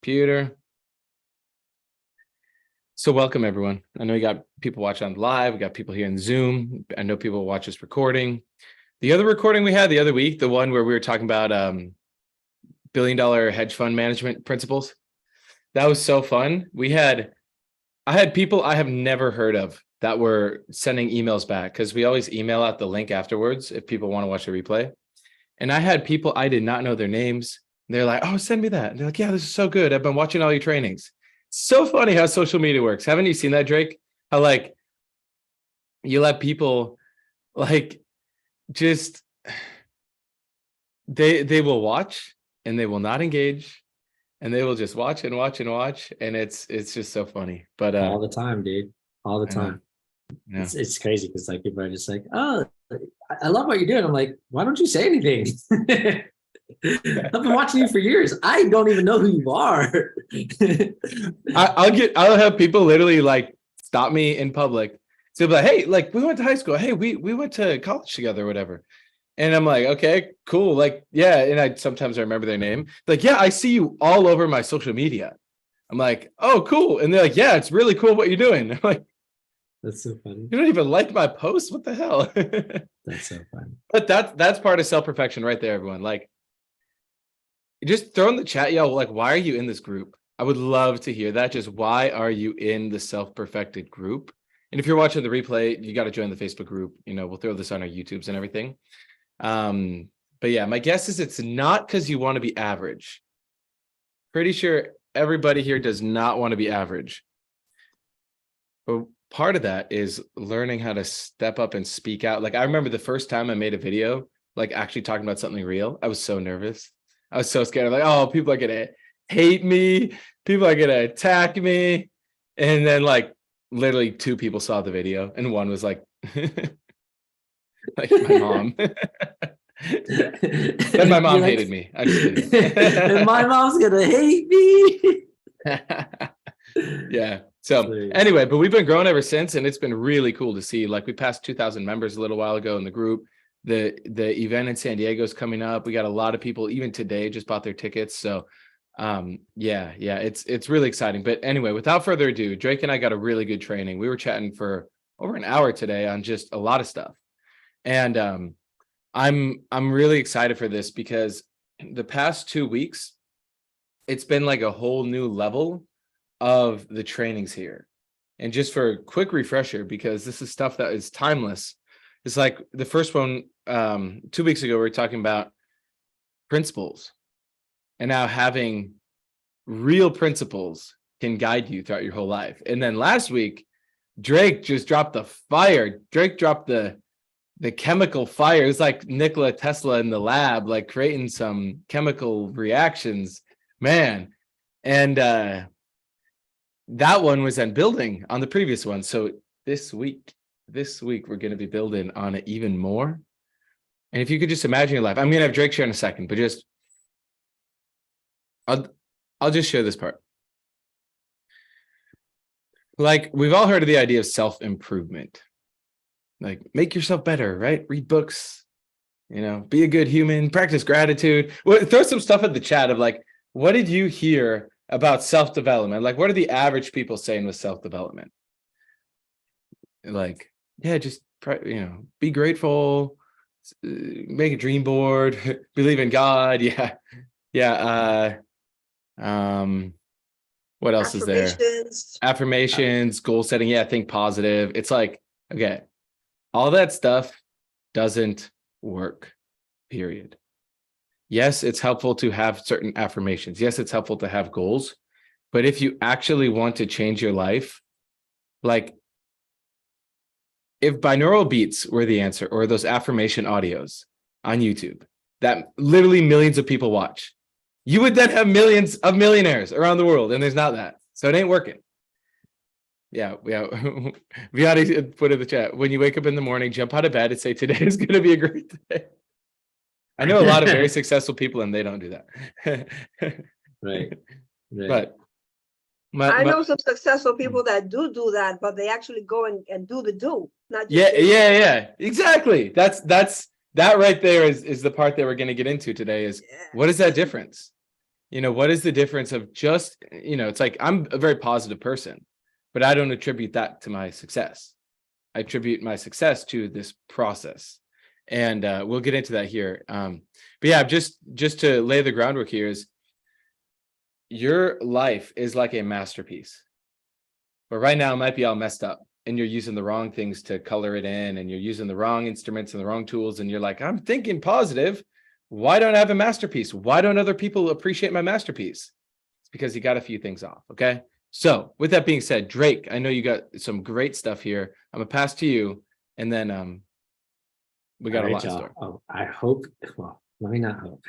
computer. So welcome everyone. I know you got people watching on live. We got people here in Zoom. I know people watch this recording. The other recording we had the other week, the one where we were talking about billion-dollar hedge fund management principles. That was so fun. I had people I have never heard of that were sending emails back because we always email out the link afterwards if people want to watch the replay. And I had people I did not know their names. They're like, "Oh, send me that." And they're like, "Yeah, this is so good. I've been watching all your trainings." So funny how social media works. Haven't you seen that, Drake? How like you let people like just they will watch and they will not engage and they will just watch and watch and watch, and it's just so funny. But all the time, dude. All the time. Yeah. It's crazy because like people are just like, "Oh, I love what you're doing." I'm like, "Why don't you say anything?" I've been watching you for years. I don't even know who you are. I'll have people literally like stop me in public. So be like, "Hey, like we went to high school. Hey, we went to college together or whatever." And I'm like, "Okay, cool." Like, yeah. And sometimes I remember their name. Like, "Yeah, I see you all over my social media." I'm like, "Oh, cool." And they're like, "Yeah, it's really cool what you're doing." I'm like, That's so funny. "You don't even like my post. What the hell?" That's so funny. But that's part of self-perfection right there, everyone. Like, just throw in the chat, yo, like, why are you in this group? I would love to hear that. Just why are you in the self-perfected group? And if you're watching the replay, you got to join the Facebook group. You know, we'll throw this on our YouTubes and everything. But yeah, my guess is it's not because you want to be average. Pretty sure everybody here does not want to be average. But part of that is learning how to step up and speak out. Like I remember the first time I made a video, like actually talking about something real, I was so nervous. I was so scared. I'm like, "Oh, people are gonna hate me. People are gonna attack me." And then like literally 2 people saw the video, and one was like, like my mom. Then my mom hated me. I'm just kidding. And my mom's gonna hate me. Yeah. So anyway, but we've been growing ever since, and it's been really cool to see. Like we passed 2,000 members a little while ago in the group. The event in San Diego is coming up. We got a lot of people even today just bought their tickets. So yeah, it's really exciting. But anyway, without further ado, Drake and I got a really good training. We were chatting for over an hour today on just a lot of stuff. And I'm really excited for this because the past 2 weeks, it's been like a whole new level of the trainings here. And just for a quick refresher, because this is stuff that is timeless. It's like the first one 2 weeks ago, we were talking about principles, and now having real principles can guide you throughout your whole life. And then last week, Drake just dropped the fire. Drake dropped the chemical fire. It's like Nikola Tesla in the lab, like creating some chemical reactions, man. And that one was then building on the previous one. So this week we're going to be building on it even more. And if you could just imagine your life, I'm going to have Drake share in a second, but just I'll just share this part. Like we've all heard of the idea of self-improvement. Like make yourself better, right? Read books, you know, be a good human, practice gratitude. Well, throw some stuff at the chat of like, what did you hear about self-development? Like, what are the average people saying with self-development? Like, yeah, just, you know, be grateful, make a dream board, believe in God. Yeah. Yeah. What else is there? Affirmations, goal setting. Yeah. Think positive. It's like, okay, all that stuff doesn't work, period. Yes, it's helpful to have certain affirmations. Yes, it's helpful to have goals. But if you actually want to change your life, like if binaural beats were the answer, or those affirmation audios on YouTube that literally millions of people watch, you would then have millions of millionaires around the world, and there's not that. So it ain't working. Yeah. Vianney put in the chat, when you wake up in the morning, jump out of bed and say, today is going to be a great day. I know a lot of very successful people, and they don't do that. Right. But I know some successful people that do that, but they actually go and do the do, not just yeah, exactly. That right there is the part that we're going to get into today. Is what is that difference? what is the difference of just, it's like, I'm a very positive person, but I don't attribute that to my success. I attribute my success to this process. And we'll get into that here. But yeah, just to lay the groundwork here is, your life is like a masterpiece. But right now it might be all messed up, and you're using the wrong things to color it in, and you're using the wrong instruments and the wrong tools. And you're like, I'm thinking positive. Why don't I have a masterpiece? Why don't other people appreciate my masterpiece? It's because you got a few things off. Okay. So with that being said, Drake, I know you got some great stuff here. I'm gonna pass to you, and then we got a lot in store. Oh, I hope. Well, let me not hope.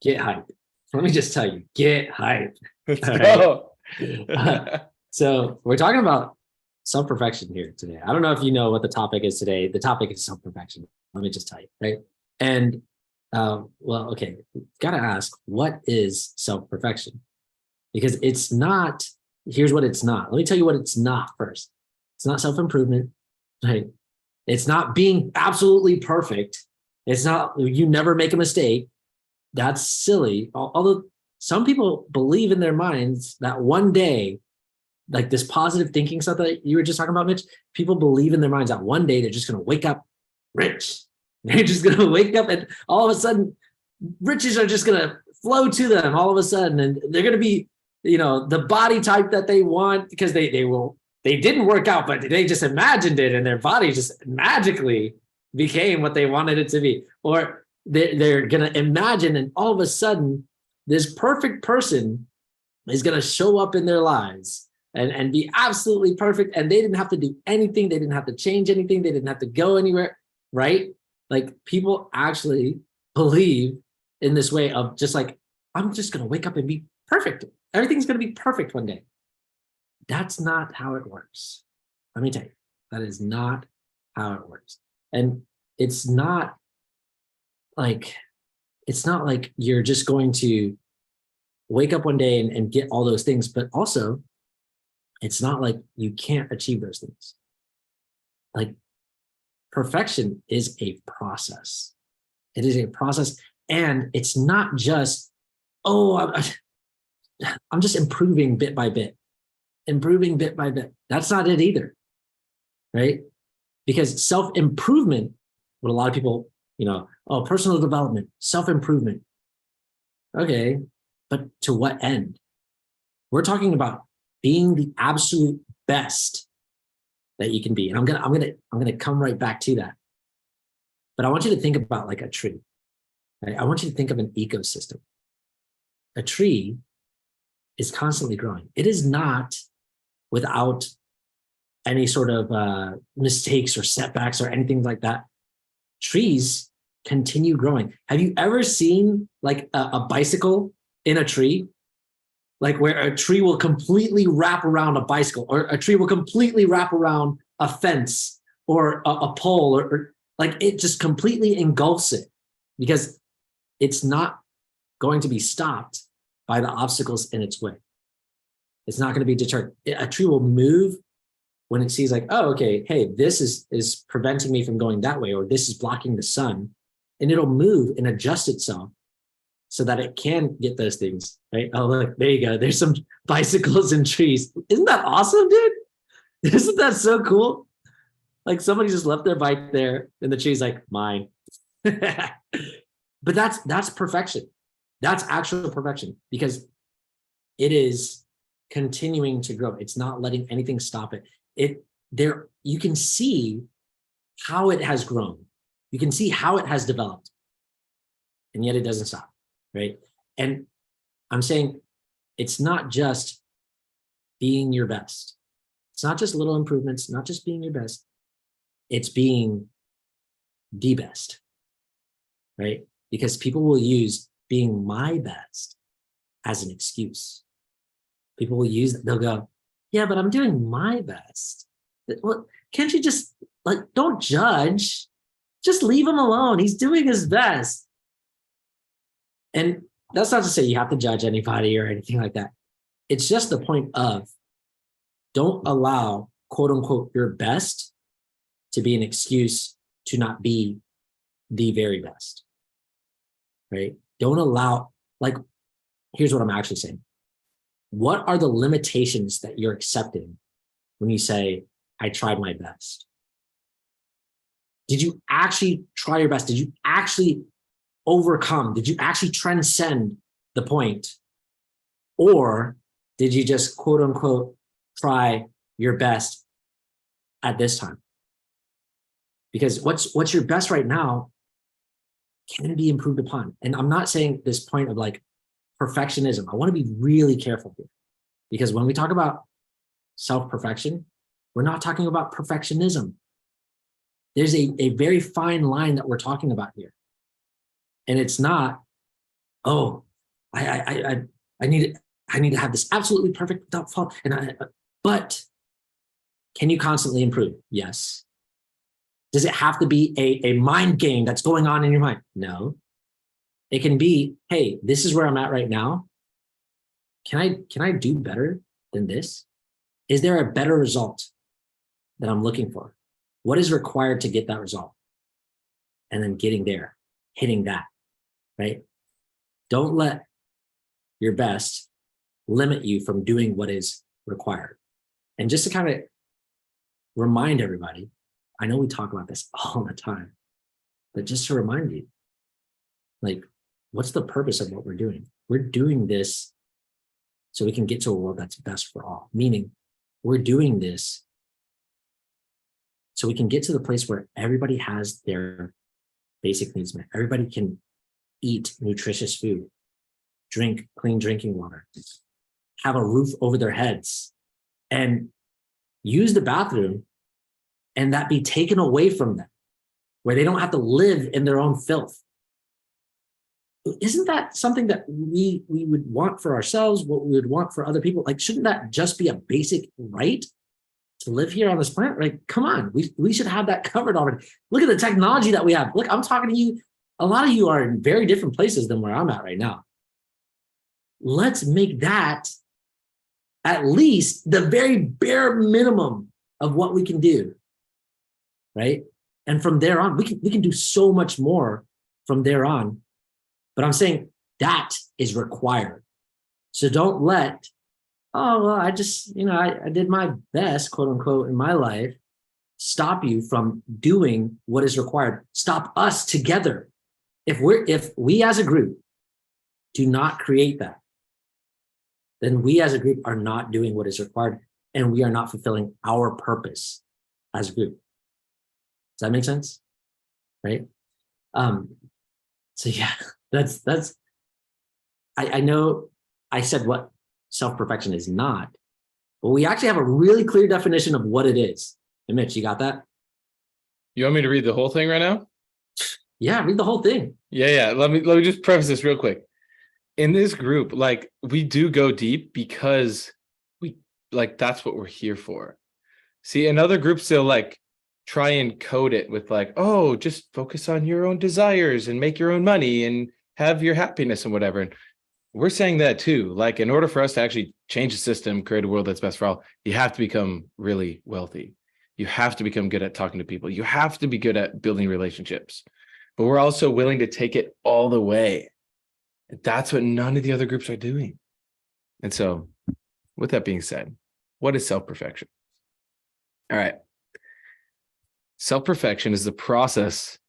Get hyped. Let me just tell you, get hyped. Let's All go. So we're talking about self-perfection here today. I don't know if you know what the topic is today. The topic is self-perfection. Let me just tell you, right? And well, okay, gotta ask, what is self-perfection? Because it's not, here's what it's not. Let me tell you what it's not first. It's not self-improvement, right? It's not being absolutely perfect. It's not, you never make a mistake. That's silly. Although some people believe in their minds that one day, like this positive thinking stuff that you were just talking about, Mitch, people believe in their minds that one day they're just going to wake up rich. They're just going to wake up and all of a sudden riches are just going to flow to them all of a sudden. And they're going to be, the body type that they want, because they didn't work out, but they just imagined it, and their body just magically became what they wanted it to be. Or they're going to imagine, and all of a sudden this perfect person is going to show up in their lives and be absolutely perfect. And they didn't have to do anything. They didn't have to change anything. They didn't have to go anywhere, right? Like, people actually believe in this way of just like, I'm just going to wake up and be perfect. Everything's going to be perfect one day. That's not how it works. Let me tell you, that is not how it works. And it's not like you're just going to wake up one day and get all those things, but also it's not like you can't achieve those things. Like, perfection is a process. It is a process, and it's not just, I'm just improving bit by bit. That's not it either, right? Because self-improvement, what a lot of people, personal development, self-improvement. Okay, but to what end? We're talking about being the absolute best that you can be. And I'm gonna come right back to that. But I want you to think about like a tree, right? I want you to think of an ecosystem. A tree is constantly growing. It is not without any sort of mistakes or setbacks or anything like that. Trees continue growing. Have you ever seen like a bicycle in a tree? Like, where a tree will completely wrap around a bicycle, or a tree will completely wrap around a fence or a pole, or like it just completely engulfs it, because it's not going to be stopped by the obstacles in its way. It's not going to be deterred. A tree will move when it sees like, oh, okay, hey, this is preventing me from going that way, or this is blocking the sun, and it'll move and adjust itself so that it can get those things, right? Oh, look, there you go. There's some bicycles and trees. Isn't that awesome, dude? Isn't that so cool? Like, somebody just left their bike there and the tree's like, mine. But that's perfection. That's actual perfection, because it is continuing to grow. It's not letting anything stop it. You can see how it has grown. You can see how it has developed, and yet it doesn't stop. Right. And I'm saying it's not just being your best. It's not just little improvements, not just being your best. It's being the best. Right. Because people will use being my best as an excuse. People will use it. They'll go, yeah, but I'm doing my best. Well, can't you just don't judge? Just leave him alone. He's doing his best. And that's not to say you have to judge anybody or anything like that. It's just the point of, don't allow, quote unquote, your best to be an excuse to not be the very best, right? Don't allow, here's what I'm actually saying. What are the limitations that you're accepting when you say, I tried my best? Did you actually try your best? Did you actually overcome? Did you actually transcend the point? Or did you just quote unquote try your best at this time? Because what's your best right now can be improved upon. And I'm not saying this point of like perfectionism. I want to be really careful here, because when we talk about self-perfection, we're not talking about perfectionism. There's a very fine line that we're talking about here. And it's not, oh, I need to have this absolutely perfect without fault. But can you constantly improve? Yes. Does it have to be a mind game that's going on in your mind? No. It can be, hey, this is where I'm at right now. Can I do better than this? Is there a better result that I'm looking for? What is required to get that result? And then getting there, hitting that, right? Don't let your best limit you from doing what is required. And just to kind of remind everybody, I know we talk about this all the time, but just to remind you, like, what's the purpose of what we're doing? We're doing this so we can get to a world that's best for all. Meaning, we're doing this so we can get to the place where everybody has their basic needs met. Everybody can eat nutritious food, drink clean drinking water, have a roof over their heads, and use the bathroom, and that be taken away from them, where they don't have to live in their own filth. Isn't that something that we would want for ourselves, what we would want for other people? Like, shouldn't that just be a basic right to live here on this planet? Like, come on, we should have that covered already. Look at the technology that we have. Look, I'm talking to you. A lot of you are in very different places than where I'm at right now. Let's make that at least the very bare minimum of what we can do, right? And from there on, we can do so much more from there on. But I'm saying that is required. So don't let, oh, well, I just, I did my best, quote unquote, in my life, stop you from doing what is required. Stop us together. If we as a group do not create that, then we as a group are not doing what is required, and we are not fulfilling our purpose as a group. Does that make sense? Right? So yeah, that's I know I said what self-perfection is not, but we actually have a really clear definition of what it is. And Mitch, you got that? You want me to read the whole thing right now? Yeah, read the whole thing. Yeah. Let me just preface this real quick. In this group, like, we do go deep because that's what we're here for. See, in other groups, they'll like try and code it with like, oh, just focus on your own desires and make your own money and have your happiness and whatever. And we're saying that too. Like, in order for us to actually change the system, create a world that's best for all, you have to become really wealthy. You have to become good at talking to people. You have to be good at building relationships. But we're also willing to take it all the way. That's what none of the other groups are doing. And so, with that being said, what is self-perfection? All right. Self-perfection is the process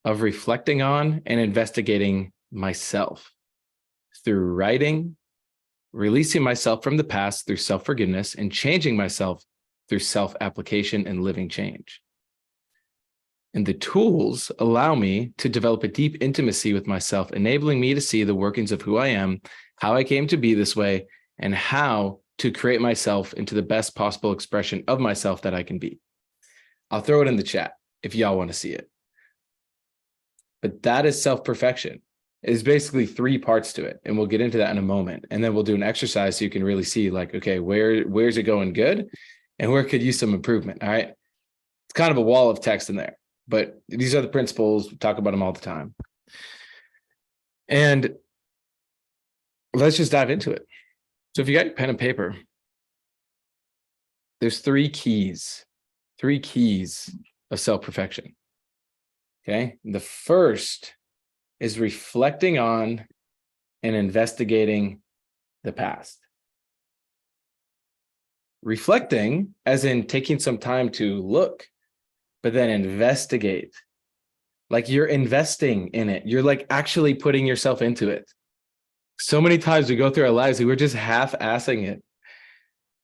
of reflecting on and investigating myself through writing, releasing myself from the past through self-forgiveness, and changing myself through self-application and living change. And the tools allow me to develop a deep intimacy with myself, enabling me to see the workings of who I am, how I came to be this way, and how to create myself into the best possible expression of myself that I can be. I'll throw it in the chat if y'all want to see it. But that is self-perfection. It's basically 3 parts to it, and we'll get into that in a moment. And then we'll do an exercise so you can really see, like, okay, where's it going good, and where could use some improvement. All right. It's kind of a wall of text in there, but these are the principles. We talk about them all the time. And let's just dive into it. So if you got your pen and paper, there's 3 keys of self-perfection. Okay. The first is reflecting on and investigating the past. Reflecting, as in taking some time to look, but then investigate. Like you're investing in it. You're like actually putting yourself into it. So many times we go through our lives and we're just half-assing it.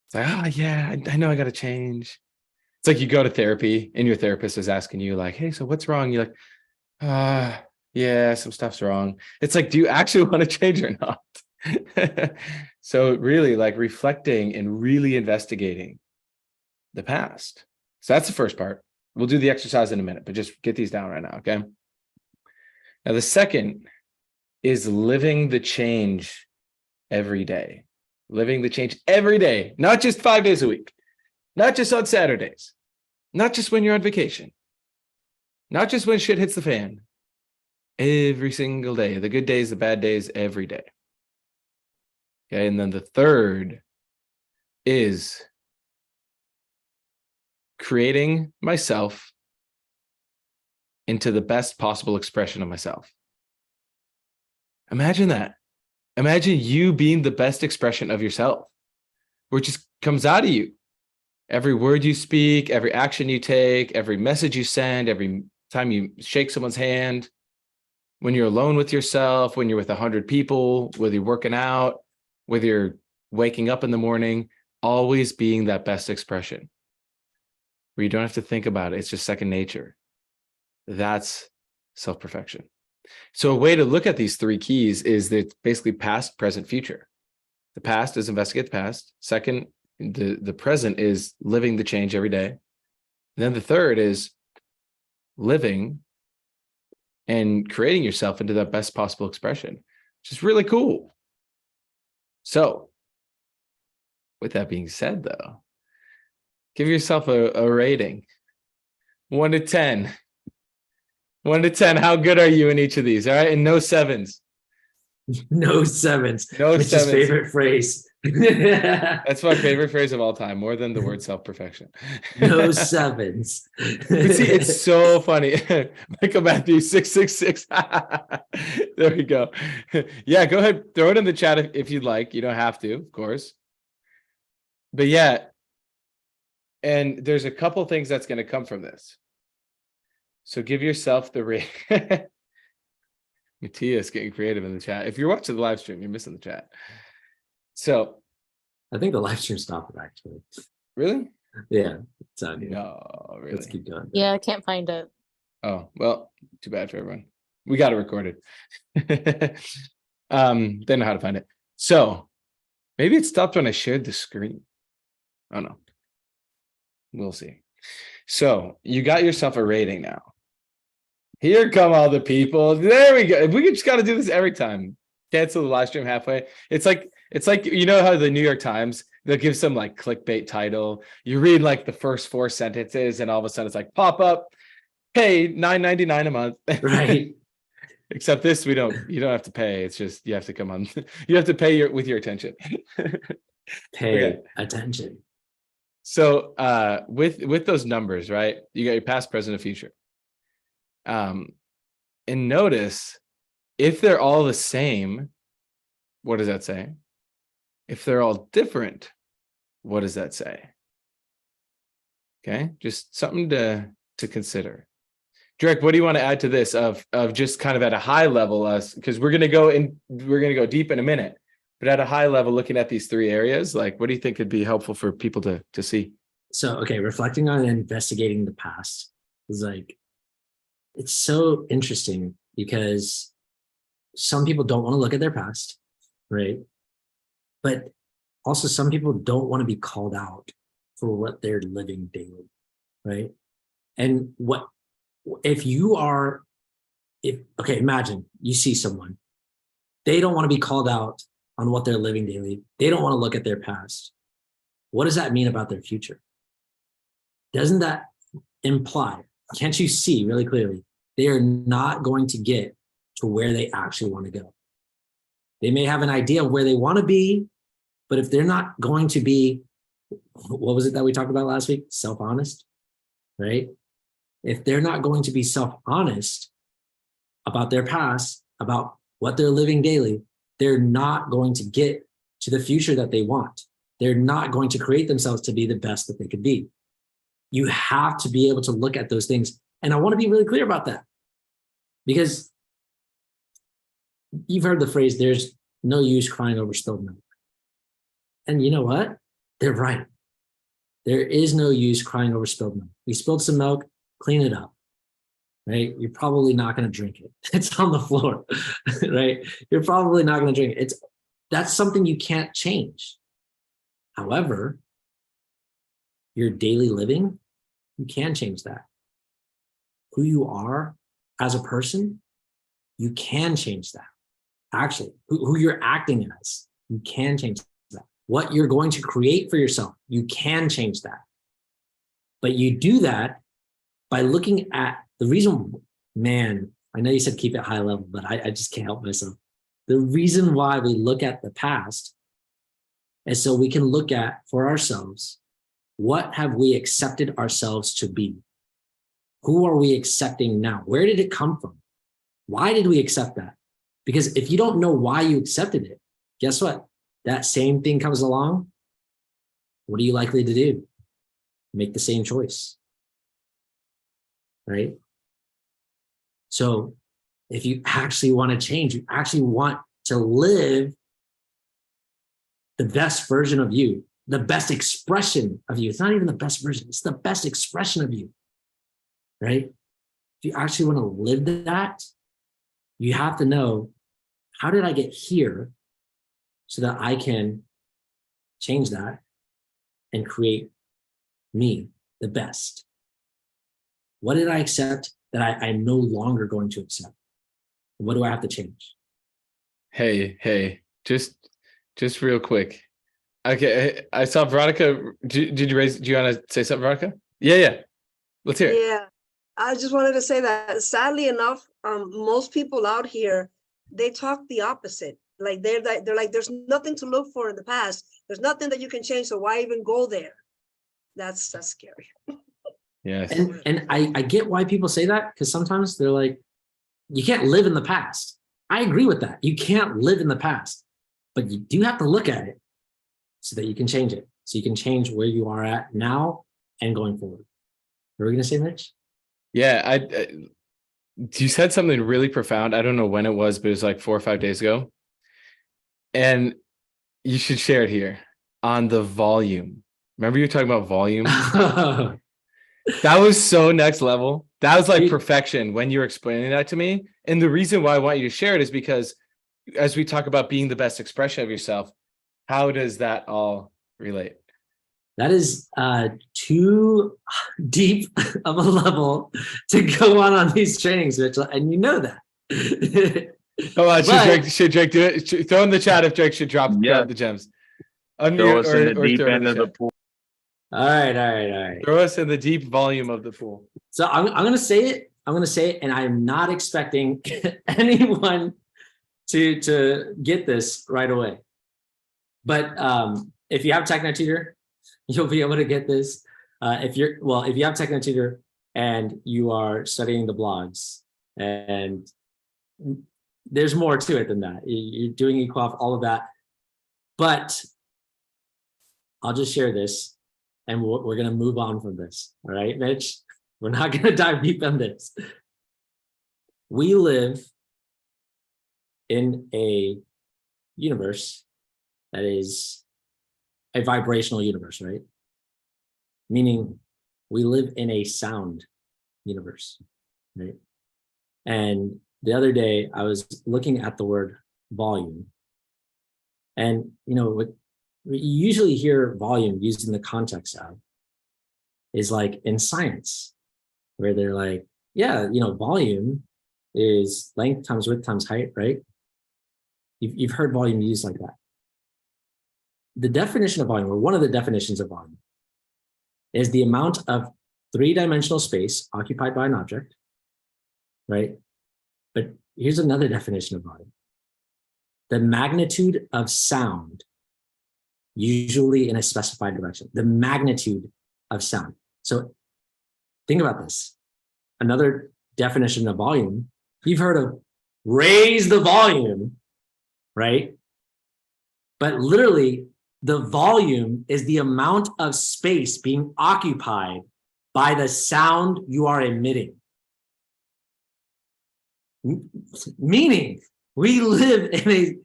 It's like, oh yeah, I know I got to change. It's like you go to therapy and your therapist is asking you like, hey, so what's wrong? You're like, yeah, some stuff's wrong. It's like, do you actually want to change or not? So really like reflecting and really investigating the past. So that's the first part. We'll do the exercise in a minute, but just get these down right now, okay? Now, the second is living the change every day. Living the change every day, not just 5 days a week, not just on Saturdays, not just when you're on vacation, not just when shit hits the fan. Every single day, the good days, the bad days, every day. Okay, and then the third is creating myself into the best possible expression of myself. Imagine that. Imagine you being the best expression of yourself, where it just comes out of you. Every word you speak, every action you take, every message you send, every time you shake someone's hand, when you're alone with yourself, when you're with 100 people, whether you're working out, whether you're waking up in the morning, always being that best expression where you don't have to think about it. It's just second nature. That's self-perfection. So a way to look at these three keys is that basically past, present, future. The past is investigate the past. Second, the present is living the change every day. And then the third is living and creating yourself into that best possible expression, which is really cool. So with that being said, though, give yourself a rating. 1 to 10. 1 to 10. How good are you in each of these? All right. And no sevens. No sevens. No Mitch's sevens. favorite phrase. That's my favorite phrase of all time, more than the word self-perfection. No sevens. But see, it's so funny. Michael Matthews 666. There we go. Yeah, go ahead. Throw it in the chat if you'd like. You don't have to, of course. But yeah, and there's a couple things that's going to come from this. So give yourself the rate. Matthias getting creative in the chat. If you're watching the live stream, you're missing the chat. So I think the live stream stopped actually. really? Yeah, it's on here. No, really. Let's keep going. Yeah, I can't find it. Oh, well, too bad for everyone. We got it recorded. They know how to find it. So maybe it stopped when I shared the screen. Oh no. We'll see. So you got yourself a rating now. Here come all the people. There we go. We just got to do this every time. Cancel the live stream halfway. It's like you know how the New York Times, they'll give some like clickbait title. You read like the first 4 sentences and all of a sudden it's like pop up, pay $9.99 a month. Right. Except this, you don't have to pay. It's just you have to come on. You have to pay with your attention. Pay attention. So with those numbers, right? You got your past, present, and future. And notice if they're all the same, what does that say? If they're all different, what does that say? Okay, just something to consider. Derek, what do you want to add to this of just kind of at a high level, because we're gonna go deep in a minute, but at a high level, looking at these 3 areas, like what do you think could be helpful for people to see? So, okay, reflecting on investigating the past is like, it's so interesting because some people don't want to look at their past, right? But also some people don't want to be called out for what they're living daily, right? And imagine you see someone, they don't want to be called out on what they're living daily. They don't want to look at their past. What does that mean about their future? Doesn't that imply, can't you see really clearly, they are not going to get to where they actually want to go? They may have an idea of where they want to be, but if they're not going to be, what was it that we talked about last week? Self-honest, right? If they're not going to be self-honest about their past, about what they're living daily, they're not going to get to the future that they want. They're not going to create themselves to be the best that they could be. You have to be able to look at those things. And I want to be really clear about that, because you've heard the phrase, there's no use crying over spilled milk. And you know what? They're right. There is no use crying over spilled milk. We spilled some milk, clean it up, right? You're probably not going to drink it. It's on the floor, right? You're probably not going to drink it. That's something you can't change. However, your daily living, you can change that. Who you are as a person, you can change that. Actually, who you're acting as, you can change that. What you're going to create for yourself, you can change that. But you do that by looking at the reason, man, I know you said keep it high level, but I just can't help myself. The reason why we look at the past is so we can look at for ourselves, what have we accepted ourselves to be? Who are we accepting now? Where did it come from? Why did we accept that? Because if you don't know why you accepted it, guess what? That same thing comes along. What are you likely to do? Make the same choice, right? So if you actually want to change, you actually want to live the best version of you, the best expression of you. It's not even the best version, it's the best expression of you, right? If you actually want to live that, you have to know, how did I get here so that I can change that and create me, the best? What did I accept that I'm no longer going to accept? What do I have to change? Hey, just real quick. Okay, I saw Veronica. Did you raise? Do you want to say something, Veronica? Yeah. Let's hear it. Yeah, I just wanted to say that sadly enough, most people out here, they talk the opposite. Like they're like, there's nothing to look for in the past. There's nothing that you can change. So why even go there? That's scary. Yes. And I get why people say that, because sometimes they're like, you can't live in the past. I agree with that. You can't live in the past, but you do have to look at it so that you can change it. So you can change where you are at now and going forward. What were we going to say, Mitch? Yeah, you said something really profound. I don't know when it was, but it was like 4 or 5 days ago. And you should share it here on the volume. Remember you were talking about volume? That was so next level. That was like perfection when you were explaining that to me. And the reason why I want you to share it is because as we talk about being the best expression of yourself, how does that all relate? That is too deep of a level to go on these trainings, Mitchell, and you know that. Come on, should Drake do it? Throw in the chat if Drake should drop the gems. Throw us in the deep end of the pool. All right. Throw us in the deep volume of the pool. So I'm going to say it. And I'm not expecting anyone to get this right away. But if you have TechNetTutor, you'll be able to get this. If you have TechNetTutor and you are studying the blogs, and there's more to it than that. You're doing eQual, all of that. But I'll just share this, and we're going to move on from this. All right, Mitch? We're not going to dive deep on this. We live in a universe that is a vibrational universe, right? Meaning we live in a sound universe, right? And the other day I was looking at the word volume, and what we usually hear volume used in the context of is like in science, where they're like, yeah, volume is length times width times height, right? You've heard volume used like that. The definition of volume, or one of the definitions of volume, is the amount of three-dimensional space occupied by an object, right? But here's another definition of volume. The magnitude of sound, usually in a specified direction. The magnitude of sound. So think about this. Another definition of volume, you've heard of raise the volume, right? but literally the volume is the amount of space being occupied by the sound you are emitting. Meaning, we live in a,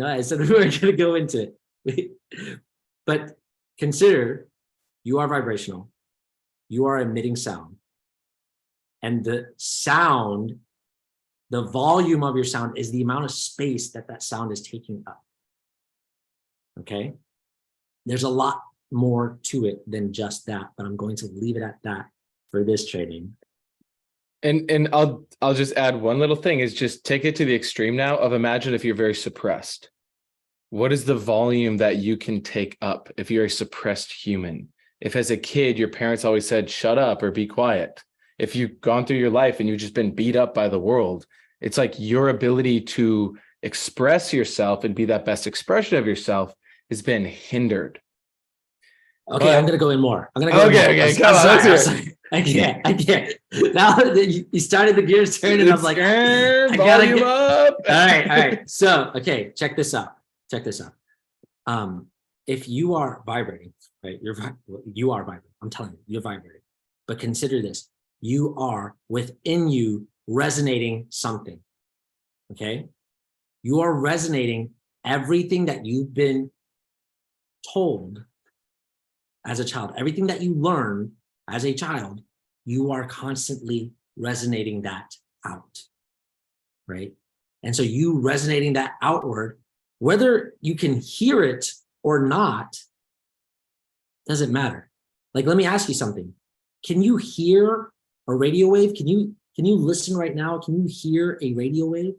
I said we weren't going to go into it, but consider you are vibrational, you are emitting sound, and the sound, the volume of your sound is the amount of space that that sound is taking up. Okay, there's a lot more to it than just that, but I'm going to leave it at that for this training. And I'll just add one little thing, is just take it to the extreme now of imagine if you're very suppressed. What is the volume that you can take up if you're a suppressed human? If as a kid, your parents always said, shut up or be quiet. If you've gone through your life and you've just been beat up by the world, it's like your ability to express yourself and be that best expression of yourself has been hindered. Okay, I'm gonna go in more. I'm gonna go okay, in more. come on, let's hear it. I can't. Now that you started the gears turning, I'm like, I gotta volume get up. all right. So, okay, check this out. If you are vibrating, right? You are vibrating. I'm telling you, you're vibrating. But consider this: you are within you resonating something. Okay, you are resonating everything that you've been told as a child, everything that you learn as a child, you are constantly resonating that out, right? And so you resonating that outward, whether you can hear it or not, doesn't matter. Like, let me ask you something. Can you hear a radio wave? Can you listen right now? Can you hear a radio wave?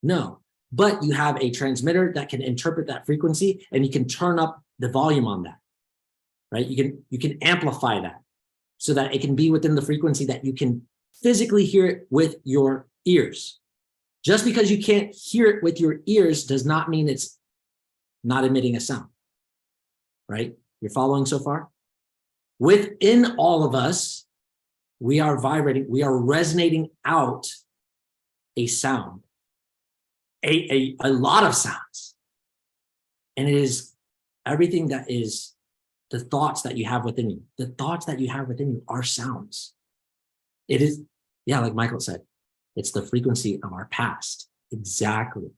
No, but you have a transmitter that can interpret that frequency, and you can turn up the volume on that. Right? You can amplify that so that it can be within the frequency that you can physically hear it with your ears. Just because you can't hear it with your ears does not mean it's not emitting a sound. Right? You're following so far? Within all of us, we are vibrating, we are resonating out a sound, a lot of sounds. And it is everything that is the thoughts that you have within you. The thoughts that you have within you are sounds. It is, yeah, like Michael said, it's the frequency of our past. Exactly.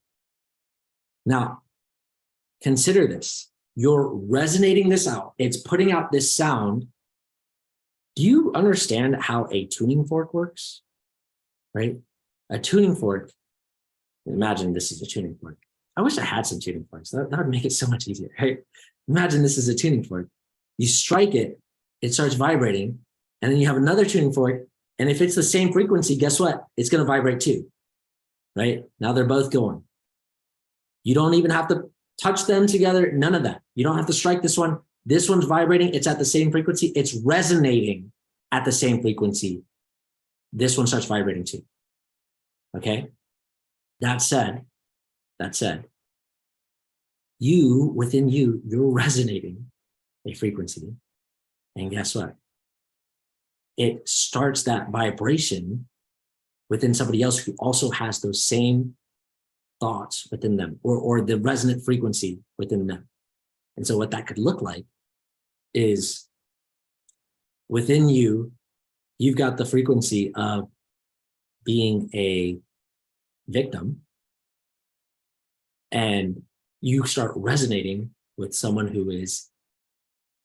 Now, consider this. You're resonating this out. It's putting out this sound. Do you understand how a tuning fork works? Right? A tuning fork, imagine this is a tuning fork. I wish I had some tuning forks. That would make it so much easier, right? Imagine this is a tuning fork. You strike it, it starts vibrating, and then you have another tuning fork, and if it's the same frequency, guess what? It's going to vibrate too, right? Now they're both going. You don't even have to touch them together, none of that. You don't have to strike this one. This one's vibrating, it's at the same frequency, it's resonating at the same frequency. This one starts vibrating too, okay? That said, you, within you, you're resonating a frequency. And guess what? It starts that vibration within somebody else who also has those same thoughts within them, or the resonant frequency within them. And so what that could look like is within you, you've got the frequency of being a victim, and you start resonating with someone who is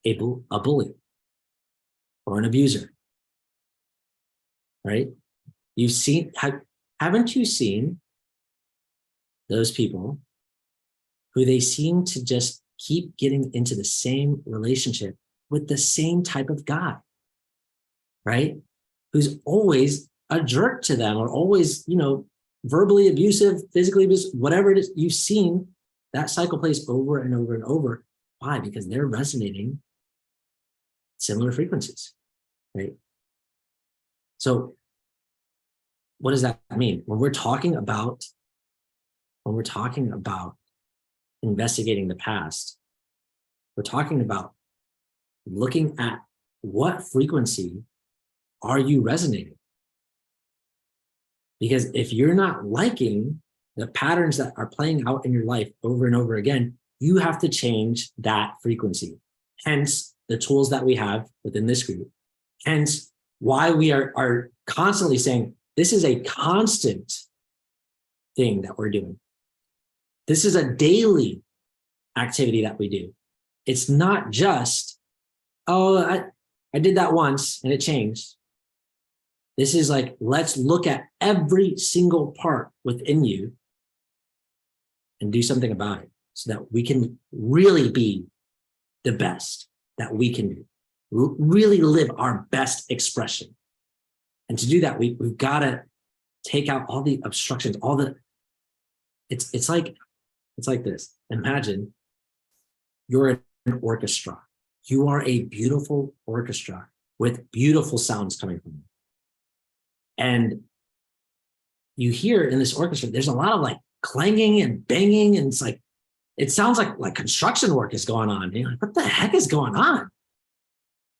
a bully or an abuser, right? You've seen, haven't you seen those people who they seem to just keep getting into the same relationship with the same type of guy, right? Who's always a jerk to them, or always, verbally abusive, physically abusive, whatever it is. You've seen that cycle plays over and over and over. Why? Because they're resonating similar frequencies, right? So what does that mean? When we're talking about investigating the past, we're talking about looking at what frequency are you resonating? Because if you're not liking the patterns that are playing out in your life over and over again, you have to change that frequency. Hence the tools that we have within this group. Hence why we are constantly saying this is a constant thing that we're doing. This is a daily activity that we do. It's not just, oh, I did that once and it changed. This is like, let's look at every single part within you and do something about it so that we can really be the best that we can be, really live our best expression. And to do that, we've got to take out all the obstructions, all the, it's like this. Imagine you're an orchestra. You are a beautiful orchestra with beautiful sounds coming from you. And you hear in this orchestra, there's a lot of like clanging and banging. And it's like, it sounds like construction work is going on. And you're like, what the heck is going on?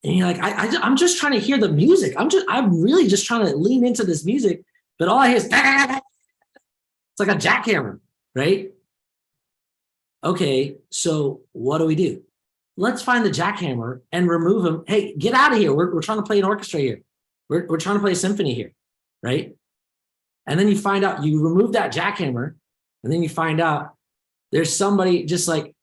And you're like, I'm just trying to hear the music. I'm really just trying to lean into this music, but all I hear is, it's like a jackhammer, right? Okay, so what do? Let's find the jackhammer and remove him. Hey, get out of here. We're trying to play an orchestra here. We're trying to play a symphony here, right? And then you find out, you remove that jackhammer, and then you find out there's somebody just like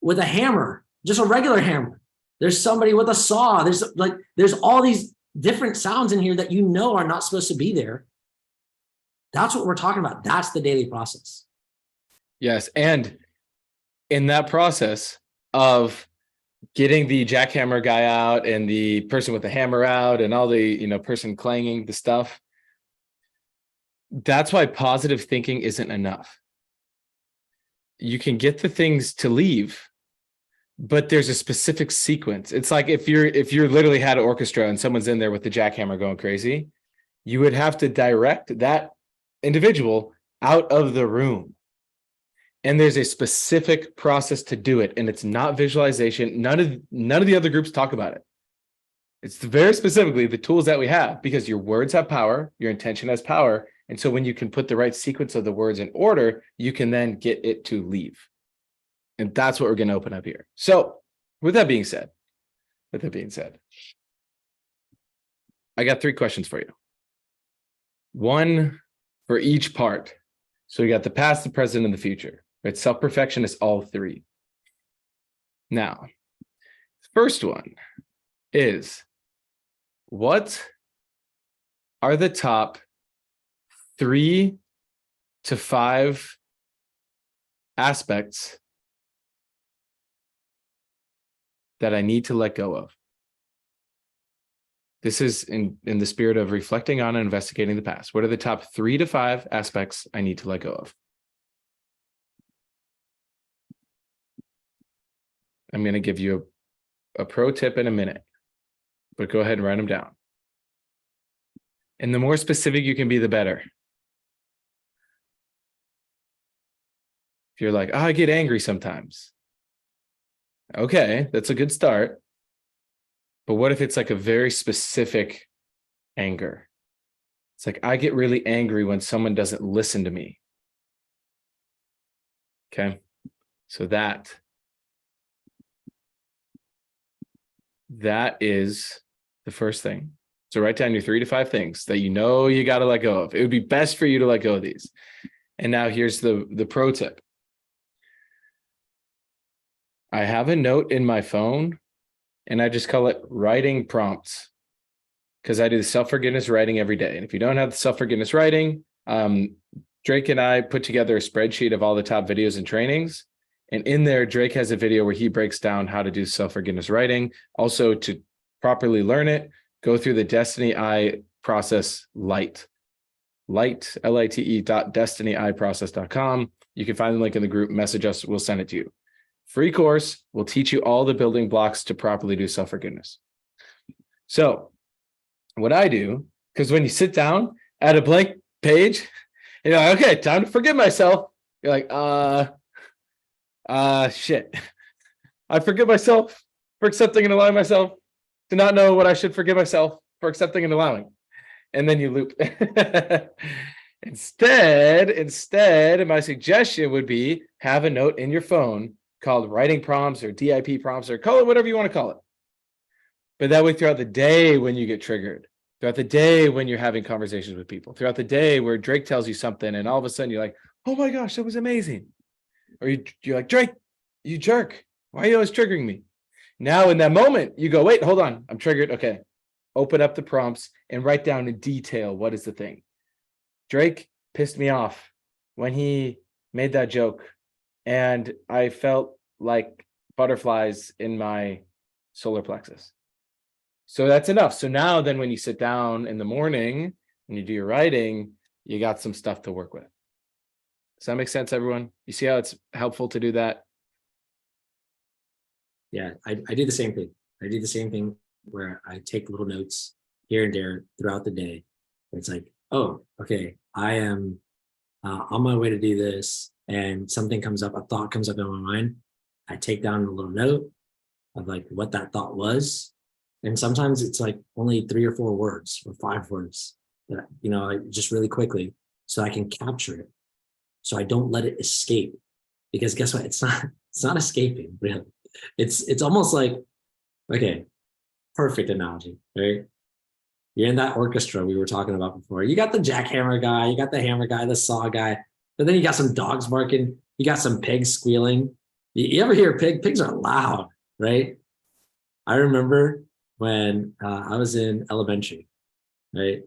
with a hammer, just a regular hammer. There's somebody with a saw. There's all these different sounds in here that you know are not supposed to be there. That's what we're talking about. That's the daily process. Yes. And in that process of getting the jackhammer guy out and the person with the hammer out and all the, person clanging the stuff, that's why positive thinking isn't enough. You can get the things to leave, but there's a specific sequence. It's like if you're literally had an orchestra and someone's in there with the jackhammer going crazy, you would have to direct that individual out of the room. And there's a specific process to do it. And it's not visualization. None of the other groups talk about it. It's very specifically the tools that we have, because your words have power, your intention has power. And so when you can put the right sequence of the words in order, you can then get it to leave. And that's what we're going to open up here. So with that being said, I got 3 questions for you. One for each part. So we got the past, the present, and the future. Right? Self-perfection is all 3. Now, the first one is, what are the top 3 to 5 aspects that I need to let go of? This is in the spirit of reflecting on and investigating the past. What are the top 3 to 5 aspects I need to let go of? I'm going to give you a pro tip in a minute, but go ahead and write them down. And the more specific you can be, the better. If you're like, I get angry sometimes. Okay, that's a good start. But what if it's like a very specific anger? It's like, I get really angry when someone doesn't listen to me. Okay, so that is the first thing. So write down your 3 to 5 things that you got to let go of. It would be best for you to let go of these. And now here's the pro tip. I have a note in my phone, and I just call it writing prompts, because I do the self-forgiveness writing every day. And if you don't have the self-forgiveness writing, Drake and I put together a spreadsheet of all the top videos and trainings. And in there, Drake has a video where he breaks down how to do self-forgiveness writing. Also, to properly learn it, go through the Destiny I process Lite, LITE.destinyiprocess.com. You can find the link in the group, message us, we'll send it to you. Free course will teach you all the building blocks to properly do self-forgiveness. So what I do, because when you sit down at a blank page, you're like, okay, time to forgive myself. You're like, shit. I forgive myself for accepting and allowing myself to not know what I should forgive myself for accepting and allowing. And then you loop. Instead, my suggestion would be have a note in your phone called writing prompts or DIP prompts, or call it whatever you want to call it. But that way, throughout the day, when you get triggered, throughout the day, when you're having conversations with people, throughout the day where Drake tells you something and all of a sudden you're like, oh my gosh, that was amazing. Or you're like, Drake, you jerk. Why are you always triggering me? Now in that moment, you go, wait, hold on. I'm triggered. Okay. Open up the prompts and write down in detail what is the thing. Drake pissed me off when he made that joke. And I felt like butterflies in my solar plexus. So that's enough. So now then when you sit down in the morning and you do your writing, you got some stuff to work with. Does that make sense, everyone? You see how it's helpful to do that? Yeah, I do the same thing. I do the same thing where I take little notes here and there throughout the day. It's like, oh, okay, I am on my way to do this, and something comes up, a thought comes up in my mind. I take down a little note of like what that thought was. And sometimes it's like only 3 or 4 words or 5 words that, like just really quickly, so I can capture it. So I don't let it escape, because guess what? It's not escaping, really. It's almost like, okay, perfect analogy, right? You're in that orchestra we were talking about before. You got the jackhammer guy, you got the hammer guy, the saw guy, but then you got some dogs barking, you got some pigs squealing. You ever hear a pig? Pigs are loud, right? I remember when I was in elementary, right?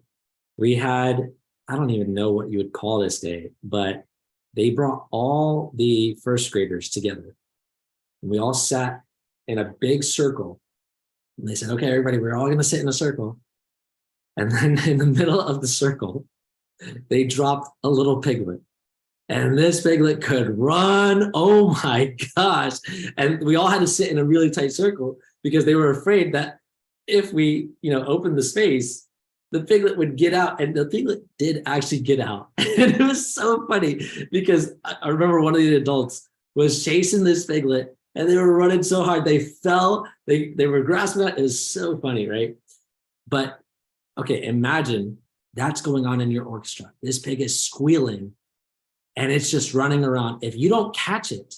We had, I don't even know what you would call this day, but they brought all the first graders together. And we all sat in a big circle. And they said, okay, everybody, we're all going to sit in a circle. And then in the middle of the circle, they dropped a little piglet. And this piglet could run. Oh my gosh. And we all had to sit in a really tight circle because they were afraid that if we, opened the space, the piglet would get out. And the piglet did actually get out. And it was so funny because I remember one of the adults was chasing this piglet and they were running so hard. They fell, they were grasping it. It was so funny, right? But okay, imagine that's going on in your orchestra. This pig is squealing and it's just running around. If you don't catch it,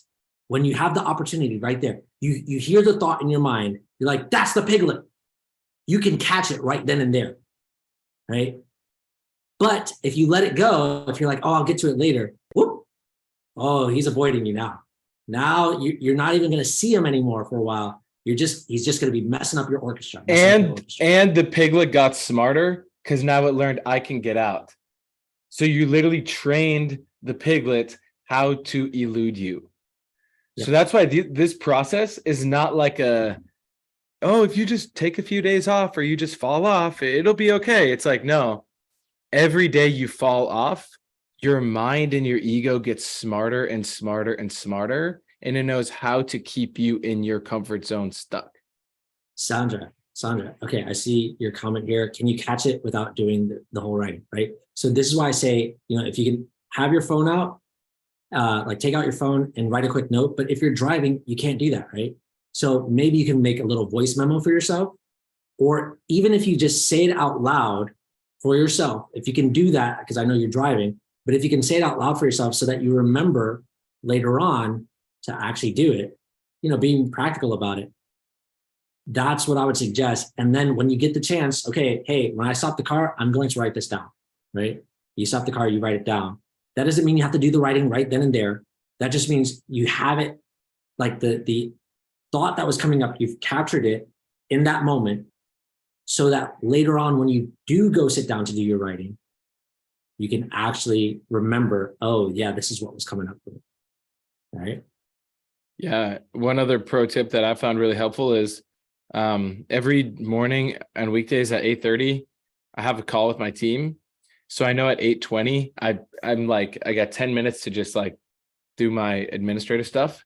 when you have the opportunity right there, you hear the thought in your mind, you're like, that's the piglet. You can catch it right then and there, right? But if you let it go, if you're like, oh, I'll get to it later, whoop, oh, he's avoiding you now. Now you're not even going to see him anymore for a while. He's just going to be messing up your orchestra. And the piglet got smarter because now it learned I can get out. So you literally trained the piglet how to elude you. Yeah. So that's why this process is not like if you just take a few days off or you just fall off, it'll be okay. It's like, no, every day you fall off, your mind and your ego gets smarter and smarter and smarter. And it knows how to keep you in your comfort zone stuck. Sandra, okay, I see your comment here. Can you catch it without doing the whole writing, right? So this is why I say, if you can have your phone out, like take out your phone and write a quick note. But if you're driving, you can't do that, right? So maybe you can make a little voice memo for yourself, or even if you just say it out loud for yourself, if you can do that, because I know you're driving, but if you can say it out loud for yourself so that you remember later on to actually do it, being practical about it. That's what I would suggest. And then when you get the chance, okay, hey, when I stop the car, I'm going to write this down, right? You stop the car, you write it down. That doesn't mean you have to do the writing right then and there. That just means you have it, like the thought that was coming up, you've captured it in that moment so that later on when you do go sit down to do your writing, you can actually remember, oh yeah, this is what was coming up with it, right? Yeah. One other pro tip that I found really helpful is every morning and weekdays at 8:30, I have a call with my team. So I know at 8:20, I'm like, I got 10 minutes to just like do my administrative stuff.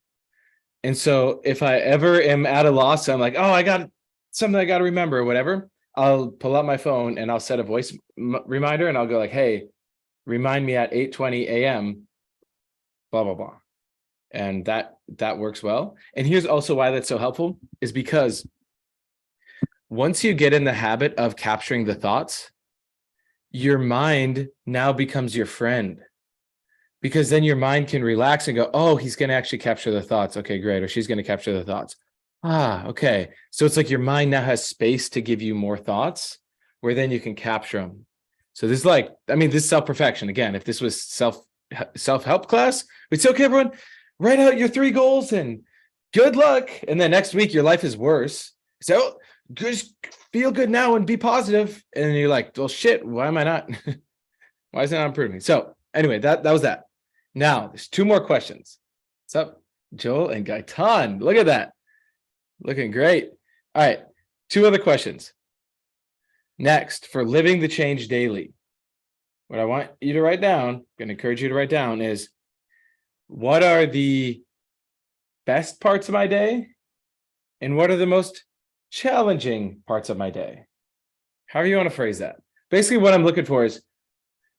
And so if I ever am at a loss, I'm like, oh, I got something I got to remember or whatever, I'll pull out my phone and I'll set a voice reminder and I'll go like, hey, remind me at 8:20 a.m., blah, blah, blah. And that works well. And here's also why that's so helpful is because once you get in the habit of capturing the thoughts, your mind now becomes your friend, because then your mind can relax and go, oh, he's going to actually capture the thoughts. Okay, great. Or she's going to capture the thoughts. Ah, okay. So it's like your mind now has space to give you more thoughts where then you can capture them. So this is like, I mean, this is self-perfection. Again, if this was self-help class, we'd say, okay, everyone, write out your 3 goals and good luck. And then next week, your life is worse. So just feel good now and be positive. And then you're like, well, shit, why am I not? Why is it not improving? So anyway, that was that. Now there's 2 more questions. What's up, Joel and Gaitan? Look at that. Looking great. All right. 2 other questions. Next, for living the change daily, what I want you to write down, I'm going to encourage you to write down is, what are the best parts of my day? And what are the most challenging parts of my day? However you want to phrase that. Basically, what I'm looking for is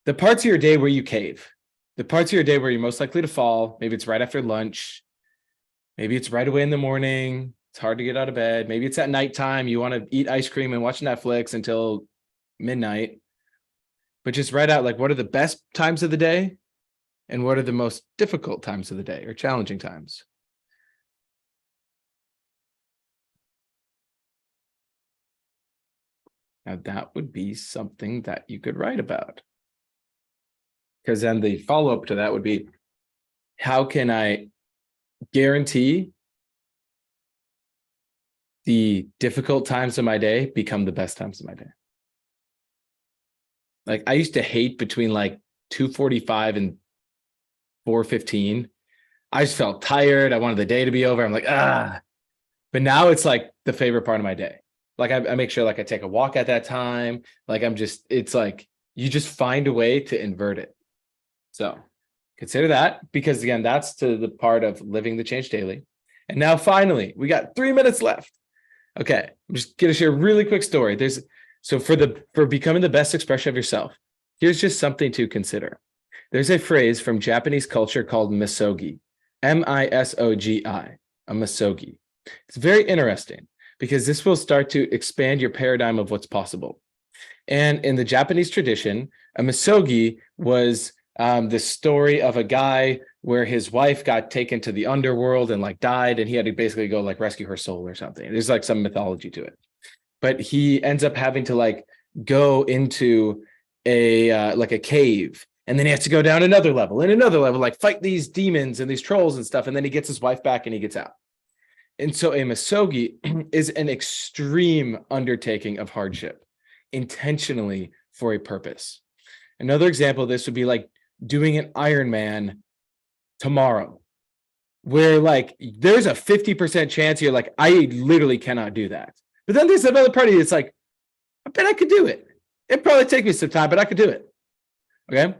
the parts of your day where you cave, the parts of your day where you're most likely to fall. Maybe it's right after lunch. Maybe it's right away in the morning. It's hard to get out of bed. Maybe it's at nighttime. You want to eat ice cream and watch Netflix until midnight. But just write out, like, what are the best times of the day and what are the most difficult times of the day or challenging times? Now that would be something that you could write about. Because then the follow-up to that would be, how can I guarantee the difficult times of my day become the best times of my day? Like, I used to hate between like 2:45 and 4:15. I just felt tired. I wanted the day to be over. I'm like, but now it's like the favorite part of my day. Like I make sure like I take a walk at that time. Like it's like, you just find a way to invert it. So consider that, because again, that's to the part of living the change daily. And now finally, we got 3 minutes left. Okay, I'm just gonna share a really quick story. For becoming the best expression of yourself, here's just something to consider. There's a phrase from Japanese culture called misogi, M-I-S-O-G-I, a misogi. It's very interesting because this will start to expand your paradigm of what's possible. And in the Japanese tradition, a misogi was the story of a guy where his wife got taken to the underworld and like died, and he had to basically go like rescue her soul or something. There's like some mythology to it. But he ends up having to like go into a like a cave, and then he has to go down another level and another level, like fight these demons and these trolls and stuff. And then he gets his wife back and he gets out. And so a misogi is an extreme undertaking of hardship, intentionally for a purpose. Another example of this would be like doing an Ironman tomorrow, where like there's a 50% chance you're like, I literally cannot do that. But then there's another party that's like, I bet I could do it. It'd probably take me some time, but I could do it. Okay.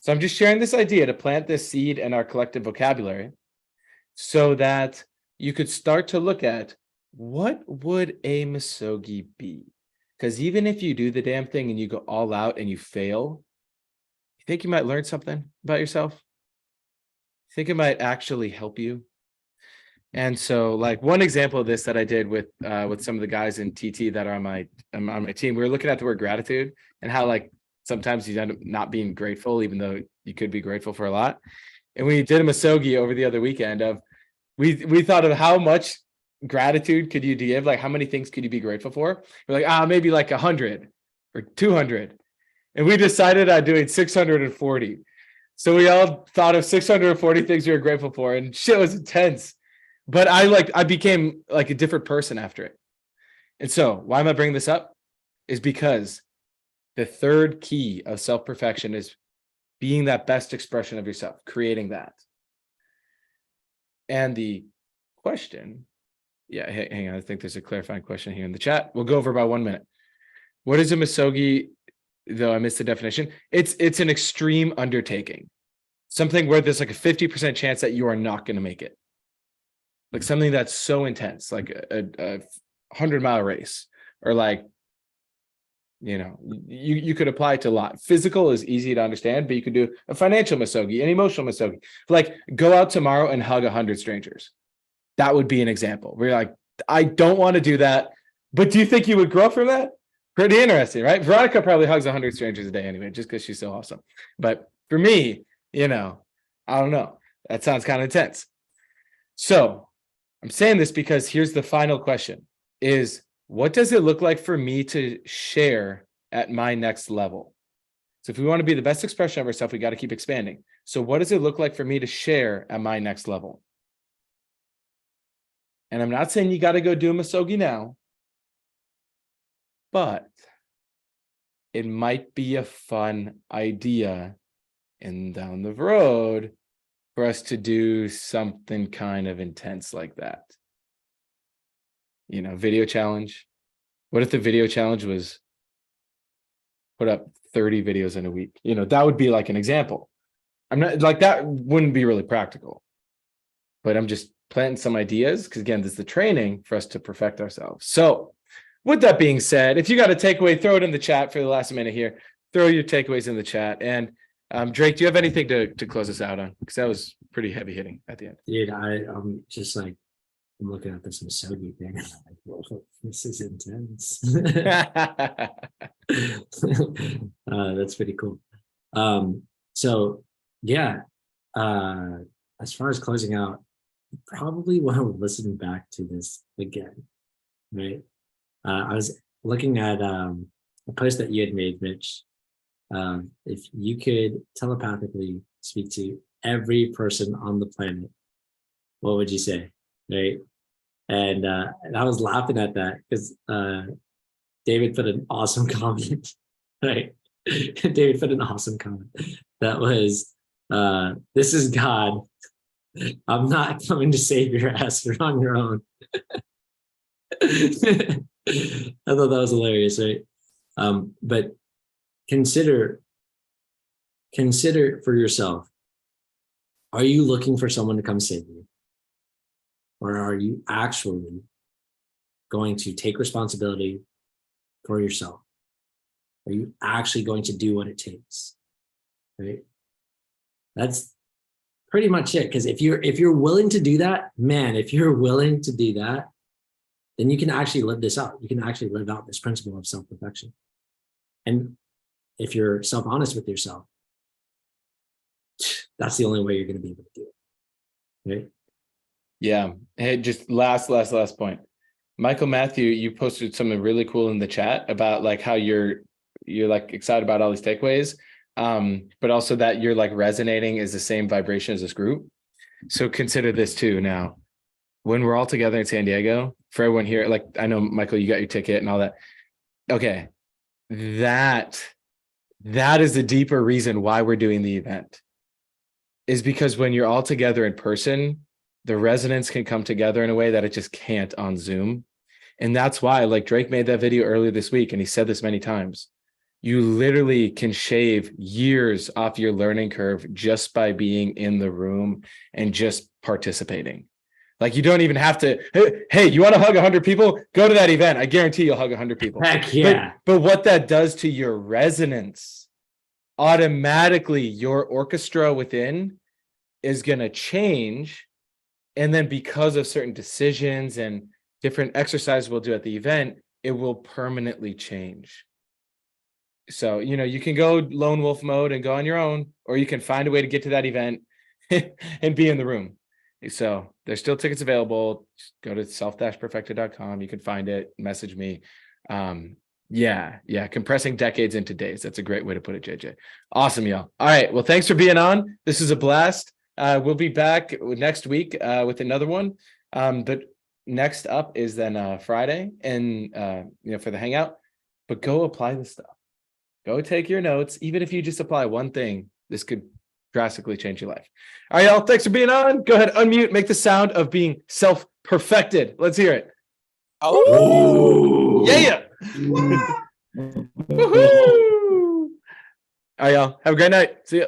So I'm just sharing this idea to plant this seed in our collective vocabulary so that you could start to look at, what would a misogi be? Because even if you do the damn thing and you go all out and you fail, you think you might learn something about yourself? You think it might actually help you? And so like one example of this that I did with some of the guys in TT that are on my team, we were looking at the word gratitude and how like sometimes you end up not being grateful, even though you could be grateful for a lot. And we did a misogi over the other weekend of, we thought of how much gratitude could you give? Like how many things could you be grateful for? We're like, maybe like 100 or 200. And we decided on doing 640. So we all thought of 640 things we were grateful for, and shit was intense. But I became like a different person after it. And so why am I bringing this up? Is because the third key of self-perfection is being that best expression of yourself, creating that. And the question, hang on, I think there's a clarifying question here in the chat. We'll go over about 1 minute. What is a misogi? Though I missed the definition. It's an extreme undertaking. Something where there's like a 50% chance that you are not going to make it. Like something that's so intense, like a 100-mile race, or like, you could apply it to a lot. Physical is easy to understand, but you could do a financial misogi, an emotional misogi. Like go out tomorrow and hug 100 strangers. That would be an example where you're like, I don't want to do that, but do you think you would grow from that? Pretty interesting, right? Veronica probably hugs 100 strangers a day anyway, just because she's so awesome. But for me, I don't know. That sounds kind of intense. So I'm saying this because here's the final question is, what does it look like for me to share at my next level? So if we want to be the best expression of ourselves, we got to keep expanding. So what does it look like for me to share at my next level? And I'm not saying you got to go do a Misogi now, but it might be a fun idea and down the road for us to do something kind of intense like that. Video challenge. What if the video challenge was put up 30 videos in a week? That would be like an example. I'm not like that wouldn't be really practical, but I'm just planting some ideas because again, this is the training for us to perfect ourselves. So with that being said, if you got a takeaway, throw it in the chat for the last minute here. Throw your takeaways in the chat. And Drake, do you have anything to close us out on? Because that was pretty heavy hitting at the end. Dude, I'm just like, I'm looking at this Misogi thing. I'm like, whoa, this is intense. That's pretty cool. So yeah, as far as closing out, probably want to listen back to this again, right? I was looking at a post that you had made, Mitch. If you could telepathically speak to every person on the planet, what would you say, right? And I was laughing at that because David put an awesome comment, right? David put an awesome comment that was, this is God. I'm not coming to save your ass. You're on your own. I thought that was hilarious, right? But consider for yourself, are you looking for someone to come save you? Or are you actually going to take responsibility for yourself? Are you actually going to do what it takes? Right? That's pretty much it. Because if you're willing to do that, man, if you're willing to do that, then you can actually live this out. You can actually live out this principle of self-perfection. And if you're self-honest with yourself, that's the only way you're going to be able to do it. Right? Yeah. Hey, just last point. Michael Matthew, you posted something really cool in the chat about like how you're like excited about all these takeaways, but also that you're like resonating is the same vibration as this group. So consider this too now. When we're all together in San Diego, for everyone here, like I know, Michael, you got your ticket and all that. Okay. That is the deeper reason why we're doing the event, is because when you're all together in person, the resonance can come together in a way that it just can't on Zoom. And that's why, like Drake made that video earlier this week, and he said this many times, you literally can shave years off your learning curve just by being in the room and just participating. Like you don't even have to, hey, you want to hug 100 people? Go to that event. I guarantee you'll hug 100 people. Heck yeah. But what that does to your resonance, automatically your orchestra within is going to change. And then because of certain decisions and different exercises we'll do at the event, it will permanently change. So, you can go lone wolf mode and go on your own, or you can find a way to get to that event and be in the room. So there's still tickets available. Just go to self-perfected.com. You can find it, message me. Yeah. Compressing decades into days. That's a great way to put it, JJ. Awesome, y'all. All right. Well, thanks for being on. This is a blast. We'll be back next week with another one. But next up is then Friday and for the hangout. But go apply this stuff. Go take your notes. Even if you just apply one thing, this could drastically change your life. All right, y'all. Thanks for being on. Go ahead, unmute, make the sound of being self-perfected. Let's hear it. Oh, yeah. Woohoo! All right, y'all. Have a great night. See ya.